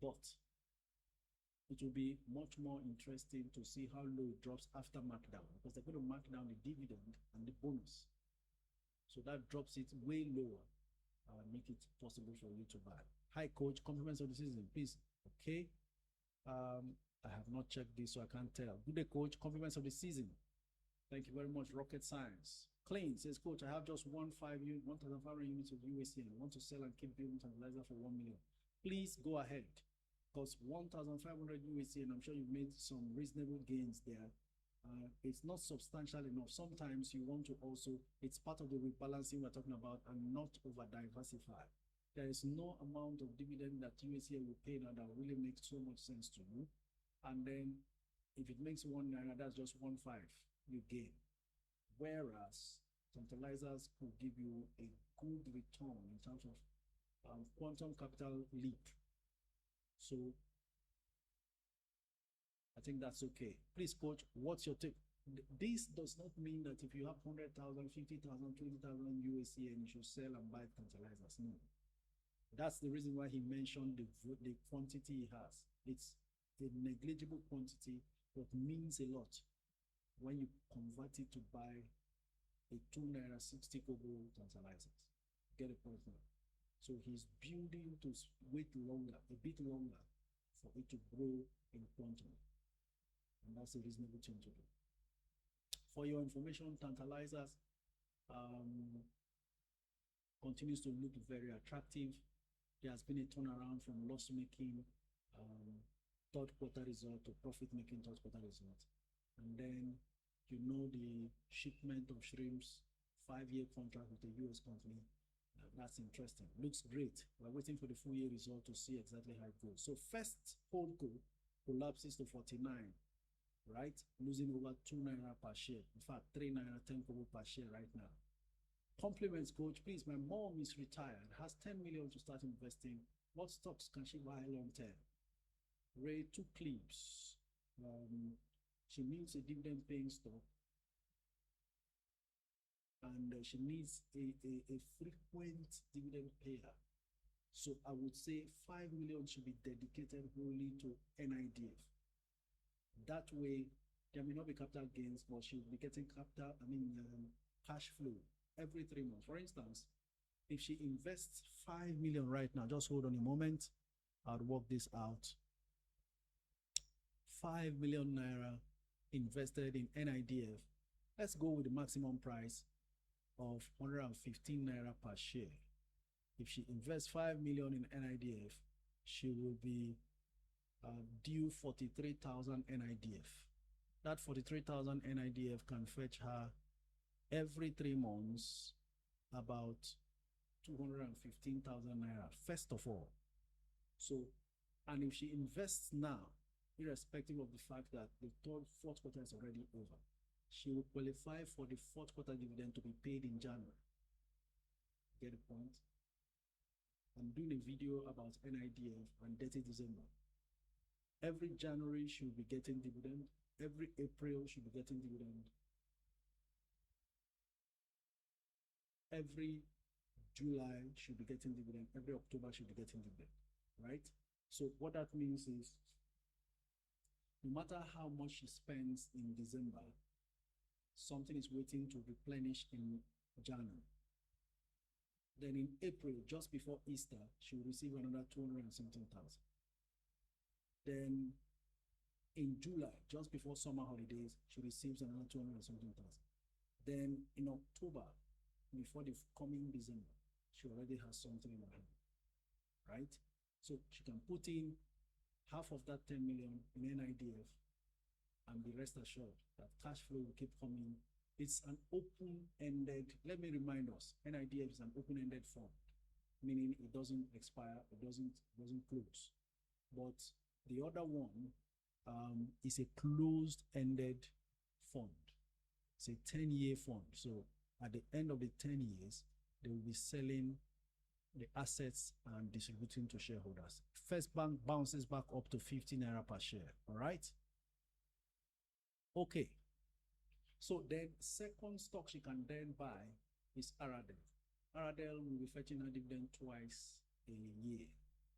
But it will be much more interesting to see how low it drops after markdown, because they're going to mark down the dividend and the bonus. So that drops it way lower, make it possible for you to buy. Hi, coach, compliments of the season, please. Okay. I have not checked this, so I can't tell. Good day, coach, compliments of the season. Thank you very much, Rocket Science. Clean says, coach, I have just 1,500 units of USC and I want to sell and keep building fertilizer for 1 million. Please go ahead, because 1,500 USC, and I'm sure you've made some reasonable gains there. It's not substantial enough. Sometimes you want to also, it's part of the rebalancing we're talking about, and not over diversify. There is no amount of dividend that USC will pay now that will really make so much sense to you. And then if it makes 1 naira, that's just 1.5 you gain. Whereas tantalizers could give you a good return in terms of quantum capital leap. So I think that's okay. Please, coach, what's your take? This does not mean that if you have 100,000, 50,000, 20,000 USC and you should sell and buy tantalizers. No. That's the reason why he mentioned the quantity he has. It's a negligible quantity, but means a lot when you convert it to buy a 2 naira 60 kobo tantalizers. Get a point now. So he's building to wait longer, a bit longer, for it to grow in quantum. And that's a reasonable thing to do. For your information, tantalizers continues to look very attractive. There has been a turnaround from loss-making third quarter result to profit-making third quarter result. And then, you know, the shipment of shrimps, 5-year contract with a US company. That's interesting. Looks great. We're waiting for the full year result to see exactly how it goes. So first holdco collapses to 49, right? Losing over 2 naira per share. In fact, 3 naira 10 kobo per share right now. Compliments, coach. Please, my mom is retired, has 10 million to start investing. What stocks can she buy long term? Ray, 2 clips. She needs a dividend paying stock. And she needs a frequent dividend payer. So I would say 5 million should be dedicated wholly to NIDF. That way, there may not be capital gains, but she'll be getting cash flow every 3 months. For instance, if she invests 5 million right now, just hold on a moment, I'll work this out. 5 million naira invested in NIDF. Let's go with the maximum price of 115 naira per share. If she invests 5 million in NIDF, she will be due 43,000 NIDF. That 43,000 NIDF can fetch her every 3 months about 215,000 naira, first of all. So, and if she invests now, irrespective of the fact that the fourth quarter is already over, she will qualify for the fourth quarter dividend to be paid in January. Get the point? I'm doing a video about NIDF on 30 December. Every January she will be getting dividend. Every April she will be getting dividend. Every July she'll be getting dividend. Every October she'll be getting dividend, right? So what that means is, no matter how much she spends in December, something is waiting to replenish in January. Then in April, just before Easter, she will receive another 217,000. Then in July, just before summer holidays, she receives another 217,000. Then in October, before the coming December, she already has something in her hand, right? So she can put in half of that 10 million in NIDF and be rest assured that cash flow will keep coming. It's an open-ended, let me remind us, NIDF is an open-ended fund, meaning it doesn't expire, it doesn't close. But the other one is a closed-ended fund. It's a 10-year fund. So at the end of the 10 years, they will be selling the assets and distributing to shareholders. First Bank bounces back up to 50 naira per share. All right. Okay. So then second stock she can then buy is Aradel. Aradel will be fetching a dividend twice a year.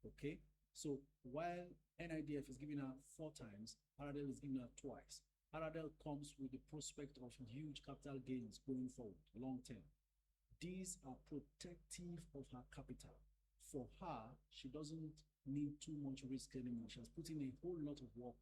Okay. So while NIDF is giving her 4 times, Aradel is giving her twice. Aradel comes with the prospect of huge capital gains going forward, long term. These are protective of her capital. For her, she doesn't need too much risk anymore. She has put in a whole lot of work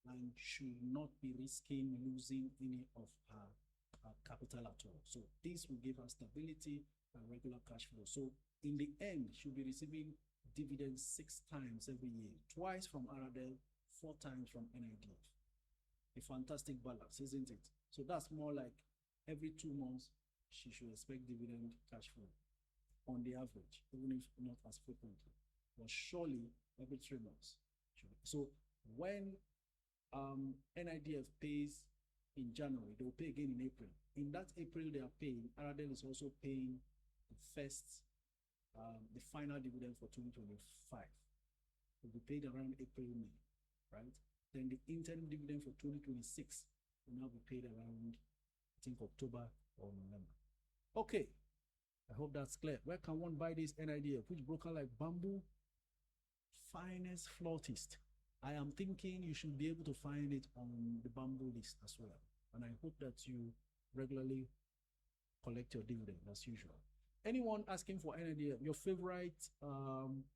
and should not be risking losing any of her capital at all. So this will give her stability and regular cash flow. So in the end, she'll be receiving dividends 6 times every year, twice from Aradel, 4 times from NIDF. A fantastic balance, isn't it? So that's more like every 2 months, she should expect dividend cash flow on the average, even if not as frequently, but surely every 3 months. So when NIDF pays in January, they'll pay again in April. In that April they are paying, Aradel is also paying the first, the final dividend for 2025. Will be paid around April, May, right? Then the interim dividend for 2026 will now be paid around, I think, October or November. Okay, I hope that's clear. Where can one buy this NIDF? Which broker like Bamboo? Finest flautist. I am thinking you should be able to find it on the Bamboo list as well. And I hope that you regularly collect your dividend as usual. Anyone asking for NIDF, your favorite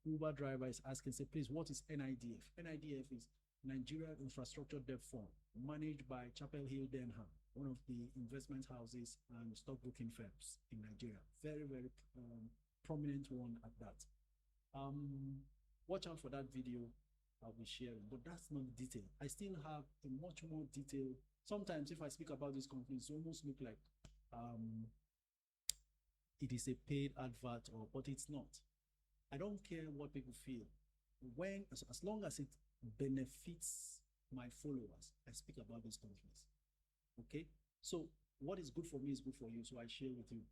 Uber driver is asking, say, please, what is NIDF? NIDF is Nigeria Infrastructure Debt Fund, managed by Chapel Hill Denham, one of the investment houses and stockbroking firms in Nigeria. Very, very prominent one at that. Watch out for that video I'll be sharing, but that's not detail. I still have a much more detail. Sometimes if I speak about this company, it almost look like it is a paid advert, but it's not. I don't care what people feel. As long as it benefits my followers, I speak about these companies. Okay, so what is good for me is good for you, so I share with you.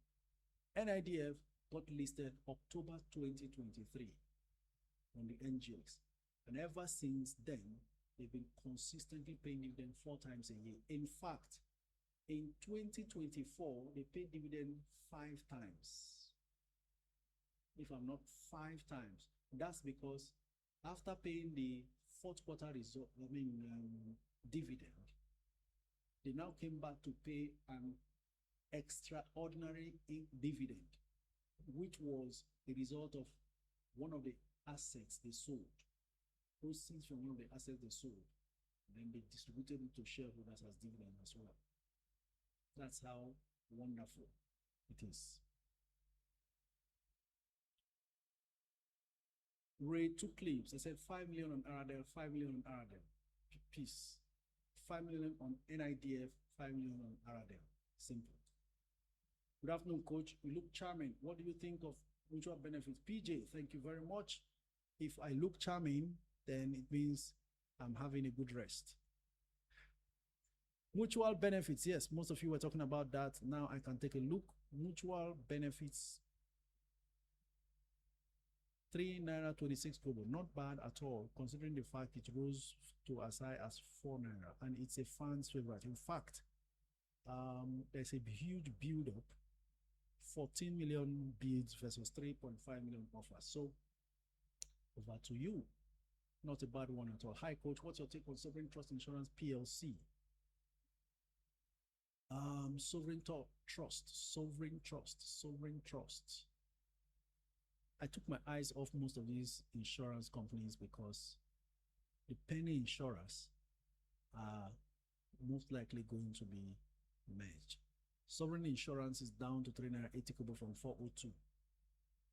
NIDF got listed October 2023 on the NGX, and ever since then they've been consistently paying dividend 4 times a year. In fact, in 2024 they paid dividend 5 times, if I'm not 5 times. That's because after paying the 4th quarter result, dividend, they now came back to pay an extraordinary dividend, which was the result of one of the assets they sold, proceeds from one of the assets they sold, then they distributed it to shareholders as dividend as well. That's how wonderful it is. Ray 2 clips. I said 5 million on Aradel, 5 million on Aradel. Peace. 5 million on NIDF, 5 million on Aradel. Simple. Good afternoon, coach. You look charming. What do you think of mutual benefits? PJ, thank you very much. If I look charming, then it means I'm having a good rest. Mutual benefits. Yes, most of you were talking about that. Now I can take a look. Mutual benefits. 3 naira 26 kobo, not bad at all, considering the fact it rose to as high as 4 naira, and it's a fan's favorite. In fact, there's a huge build-up, 14 million bids versus 3.5 million offers. So over to you. Not a bad one at all. Hi, coach. What's your take on Sovereign Trust Insurance PLC? Sovereign Trust. I took my eyes off most of these insurance companies because the penny insurers are most likely going to be merged. Sovereign Insurance is down to 3 naira 80 kobo from 402.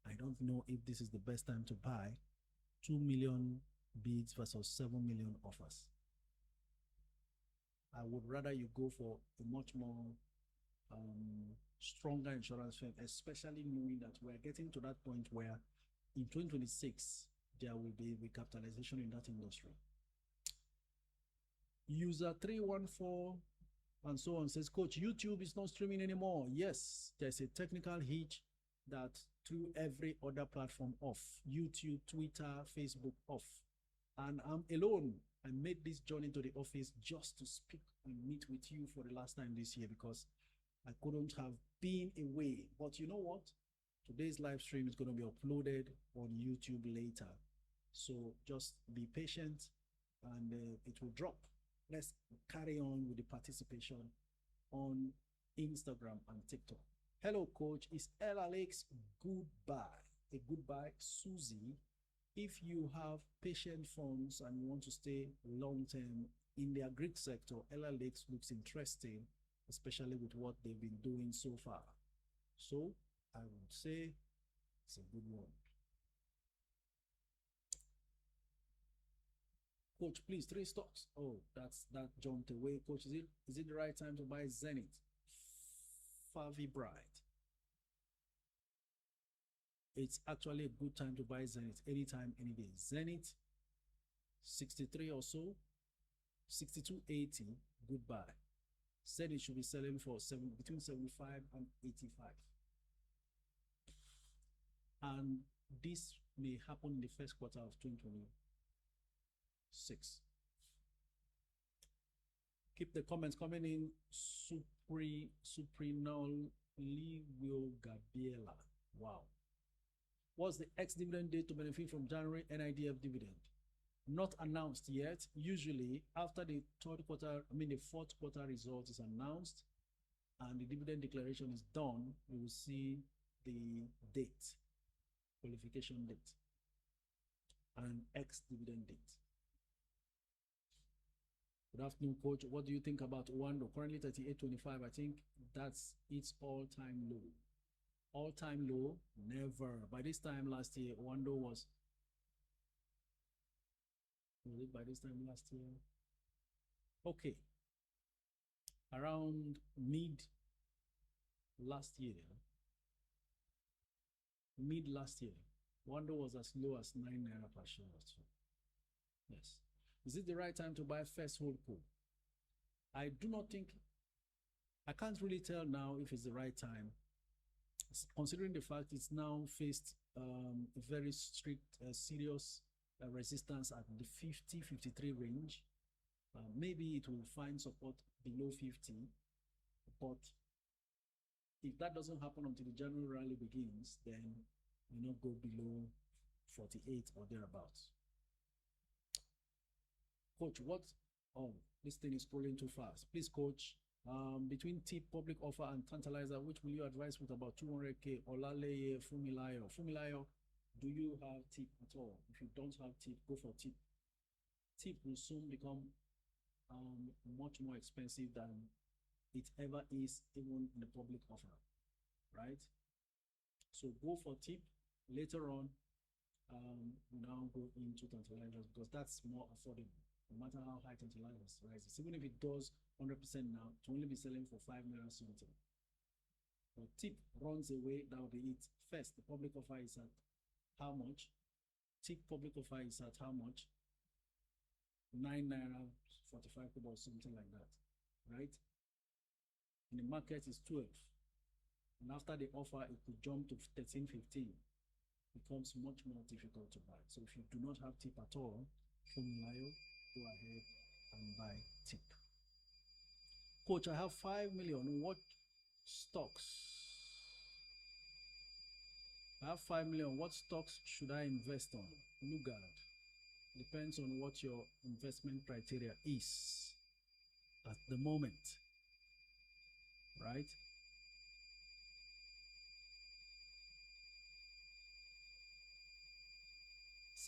I don't know if this is the best time to buy 2 million bids versus 7 million offers. I would rather you go for a much more stronger insurance firm, especially knowing that we're getting to that point where in 2026 there will be recapitalization in that industry. User 314 and so on says, coach, YouTube is not streaming anymore. Yes, there's a technical hitch that through every other platform off. YouTube, Twitter, Facebook off. And I'm alone. I made this journey to the office just to speak and meet with you for the last time this year because I couldn't have been away. But you know what? Today's live stream is going to be uploaded on YouTube later. So just be patient and it will drop. Let's carry on with the participation on Instagram and TikTok. Hello, coach. Is Ella Lakes goodbye? A goodbye, Susie. If you have patient funds and you want to stay long term in the agri sector, Ella Lakes looks interesting, especially with what they've been doing so far. So I would say it's a good one. Coach, please, 3 stocks. Oh, that jumped away. Coach, is it the right time to buy Zenith? Favi Bright. It's actually a good time to buy Zenith anytime, any day. Zenith, 63 or so, 62.80, goodbye. Said it should be selling for between 75 and 85. And this may happen in the first quarter of 2026. Keep the comments coming in. Suprinol Liwio Gabriela. Wow. What's the ex-dividend date to benefit from January NIDF dividend? Not announced yet. Usually after the fourth quarter result is announced and the dividend declaration is done, we will see the date, qualification date, and ex-dividend date. Good afternoon, coach. What do you think about Wando? Currently 38.25. I think that's its all-time low. All-time low? Never. By this time last year, Wando was it by this time last year? Okay. Around mid last year, Wando was as low as 9 naira per share or so. Yes. Is it the right time to buy first holdco? I do not think, I can't really tell now if it's the right time, considering the fact it's now faced a very strict, serious resistance at the 50-53 range. Maybe it will find support below 50, but if that doesn't happen until the January rally begins, then you know, go below 48 or thereabouts. Coach, what? Oh, this thing is scrolling too fast. Please, coach, between tip, public offer, and tantalizer, which will you advise with about 200K? Olaleye, Fumilayo. Fumilayo, do you have tip at all? If you don't have tip, go for tip. Tip will soon become much more expensive than it ever is, even in the public offer, right? So go for tip. Later on, now go into tantalizers because that's more affordable. No matter how high tantalizers rises, even if it does 100% now, to only be selling for 5 naira something. But tip runs away, that will be it. First, the public offer is at how much? Tip public offer is at how much? 9 naira 45 kobo, something like that, right? In the market is 12. And after the offer, it could jump to 13, 15. Becomes much more difficult to buy. So if you do not have tip at all, Fumilayo, go ahead and buy tip. Coach, I have 5 million. What stocks? I have 5 million. What stocks should I invest on? Lugard. Depends on what your investment criteria is at the moment, right?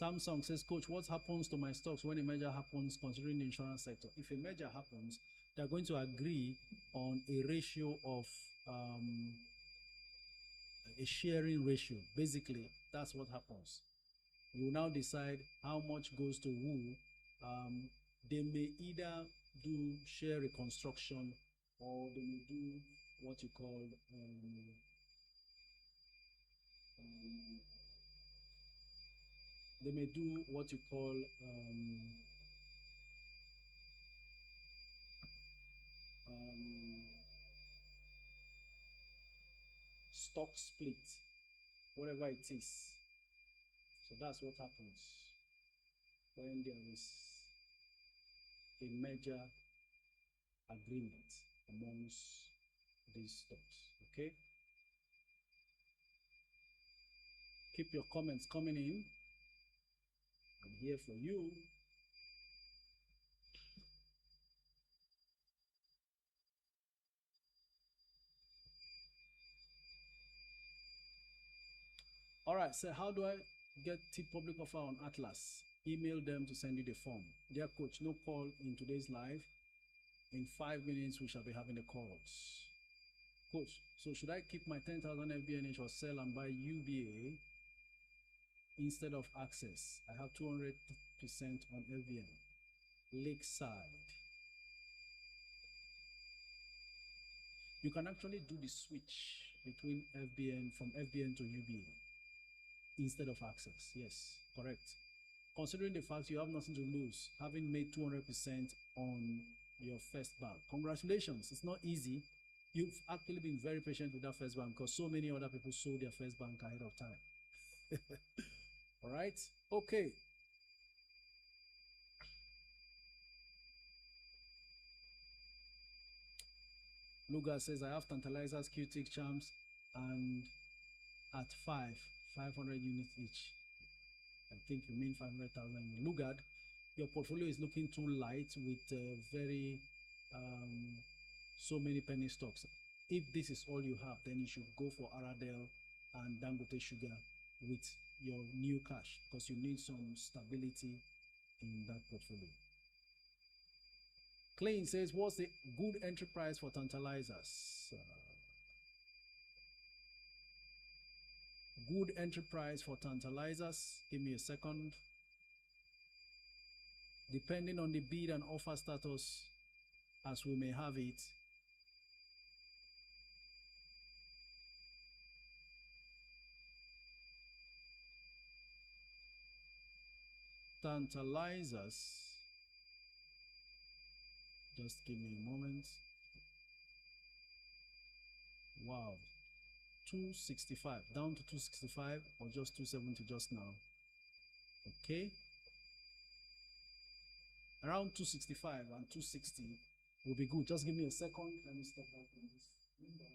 Samsung says, coach, what happens to my stocks when a merger happens considering the insurance sector? If a merger happens, they're going to agree on a ratio of a sharing ratio. Basically, that's what happens. You now decide how much goes to who. They may either do share reconstruction or they may do what you call stock split. whatever it is. So that's what happens when there is a major agreement amongst these stocks. Okay, keep your comments coming in. I'm here for you. All right, so how do I get public offer on Atlas? Email them to send you the form. Dear coach, no call in today's live. In 5 minutes, we shall be having the calls. Coach, so should I keep my 10,000 FBNH or sell and buy UBA instead of Access? I have 200% on FBN. Lakeside. You can actually do the switch between FBN, from FBN to UBA instead of Access. Yes, correct. Considering the fact you have nothing to lose, having made 200% on your first bank. Congratulations, it's not easy. You've actually been very patient with that first bank because so many other people sold their first bank ahead of time. All right, okay. Luga says, I have tantalizers, Q-Tick charms, and at 500 units each. I think you mean 500,000. Lugard, your portfolio is looking too light with very so many penny stocks. If this is all you have, then you should go for Aradel and Dangote Sugar with your new cash because you need some stability in that portfolio. Klein says, what's the good entry price for tantalizers? Good entry price for tantalizers. Give me a second. Depending on the bid and offer status, as we may have it, tantalizers, just give me a moment. Wow, 265, down to 265 or just 270 just now. Okay, around 265 and 260 will be good. Just give me a second. Let me step back from this window.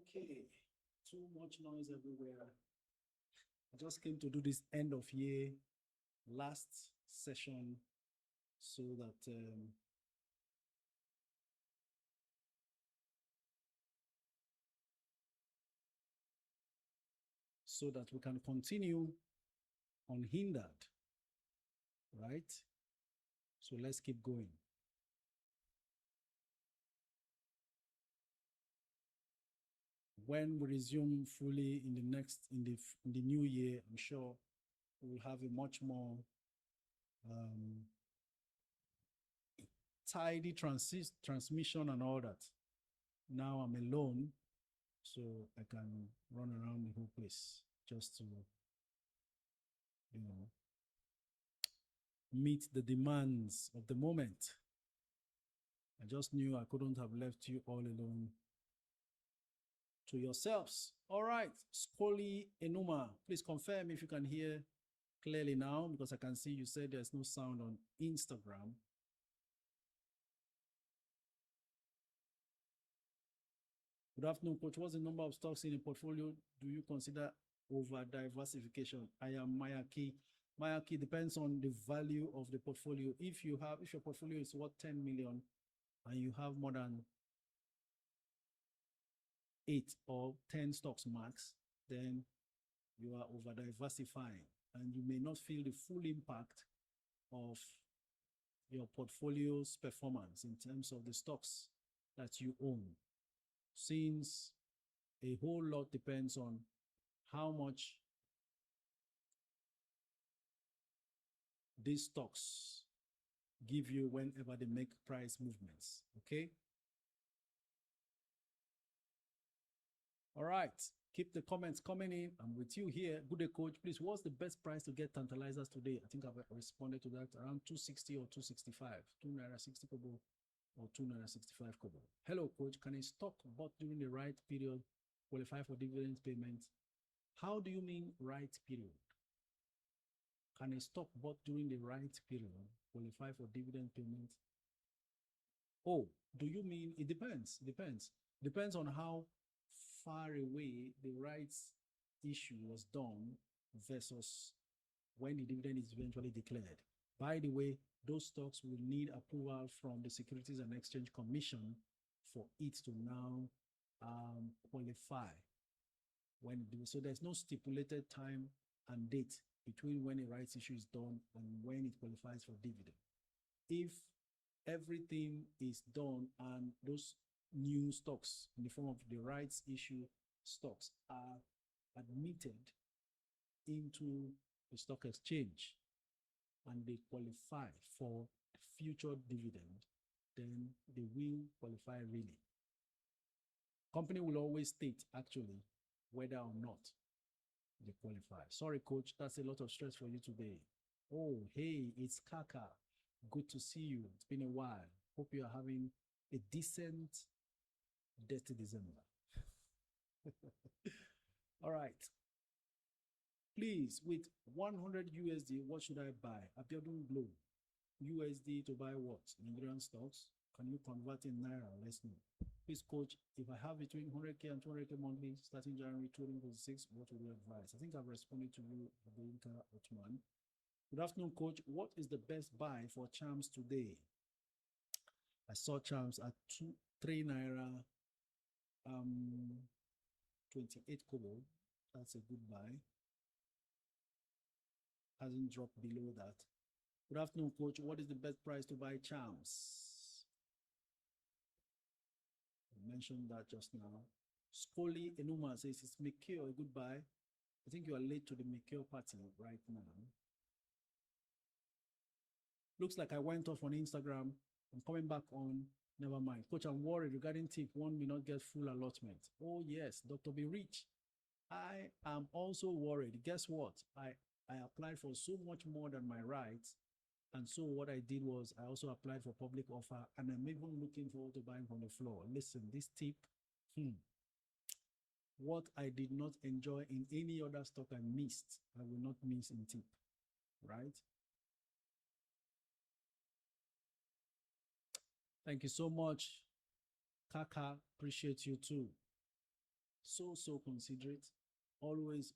Okay, too much noise everywhere. I just came to do this end of year last session so that we can continue unhindered, right? So let's keep going. When we resume fully in the new year, I'm sure we'll have a much more tidy transmission and all that. Now I'm alone, so I can run around the whole place just to, meet the demands of the moment. I just knew I couldn't have left you all alone to yourselves. All right, Skoli Enuma, please confirm if you can hear clearly now, because I can see you said there's no sound on Instagram. Good afternoon, Coach. What's the number of stocks in a portfolio do you consider over diversification? I am Mayaki. Mayaki, depends on the value of the portfolio. If your portfolio is worth 10 million and you have more than 8 or 10 stocks max, then you are over diversifying and you may not feel the full impact of your portfolio's performance in terms of the stocks that you own, since a whole lot depends on how much these stocks give you whenever they make price movements. Okay. All right. Keep the comments coming in. I'm with you here. Good day, Coach. Please, what's the best price to get tantalizers today? I think I've responded to that, around 260 or 265. 2 naira 60 kobo or 265 kobo. Hello, coach. Can a stock bought during the right period qualify for dividend payment? How do you mean right period? Can a stock bought during the right period qualify for dividend payment? Oh, do you mean it depends? Depends on how far away the rights issue was done versus when the dividend is eventually declared. By the way, those stocks will need approval from the Securities and Exchange Commission for it to now qualify. So there's no stipulated time and date between when a rights issue is done and when it qualifies for dividend. If everything is done and those new stocks in the form of the rights issue stocks are admitted into the stock exchange and they qualify for future dividend, then they will qualify really. Company will always state actually whether or not they qualify. Sorry, coach, that's a lot of stress for you today. Oh, hey, it's Kaka. Good to see you. It's been a while. Hope you are having a decent, dirty December. All right. Please, with 100 USD, what should I buy? Abiodun Glow. USD to buy what? Nigerian stocks? Can you convert in Naira? Let's know. Please, coach, if I have between 100K and 200K monthly starting January 2026, what would you advise? I think I've responded to you, Abinka Otman. Good afternoon, coach. What is the best buy for charms today? I saw charms at 3 Naira 28 kobo. That's a good buy. Hasn't dropped below that. Good afternoon, coach. What is the best price to buy charms? I mentioned that just now. Scully Enuma says it's Mikio, a good buy. I think you are late to the Mikio party right now. Looks like I went off on Instagram. I'm coming back on. Never mind. Coach, I'm worried regarding tip. One may not get full allotment. Oh, yes, Dr. B. Rich. I am also worried. Guess what? I applied for so much more than my rights. And so what I did was I also applied for public offer, and I'm even looking forward to buying from the floor. Listen, this tip, what I did not enjoy in any other stock I missed, I will not miss in tip, right? Thank you so much, Kaka. Appreciate you too. So considerate. Always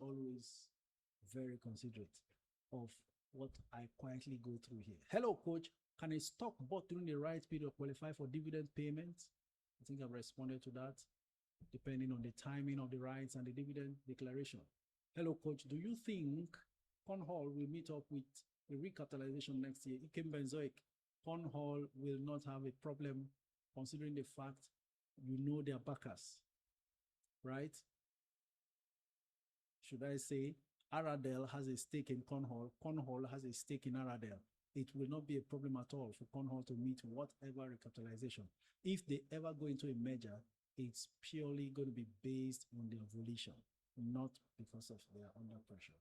very considerate of what I quietly go through here. Hello, coach. Can a stock bought during the right period qualify for dividend payment? I think I've responded to that, depending on the timing of the rights and the dividend declaration. Hello, coach. Do you think Cornhall will meet up with a recapitalization next year? Ikem Benzoic, Cornhall will not have a problem considering the fact you know their backers, right? Should I say Aradel has a stake in Cornhall, Cornhall has a stake in Aradel. It will not be a problem at all for Cornhall to meet whatever recapitalization. If they ever go into a merger, it's purely going to be based on their volition, not because of their under pressure.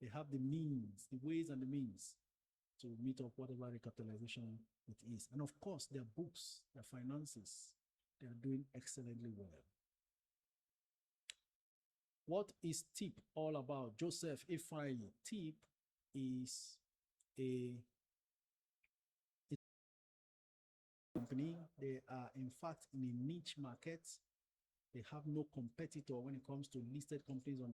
They have the means, the ways and the means to meet up whatever recapitalization it is. And of course, their books, their finances, they are doing excellently well. What is TIP all about? Joseph Ifeanyi. TIP is a company. They are in fact in a niche market. They have no competitor when it comes to listed companies on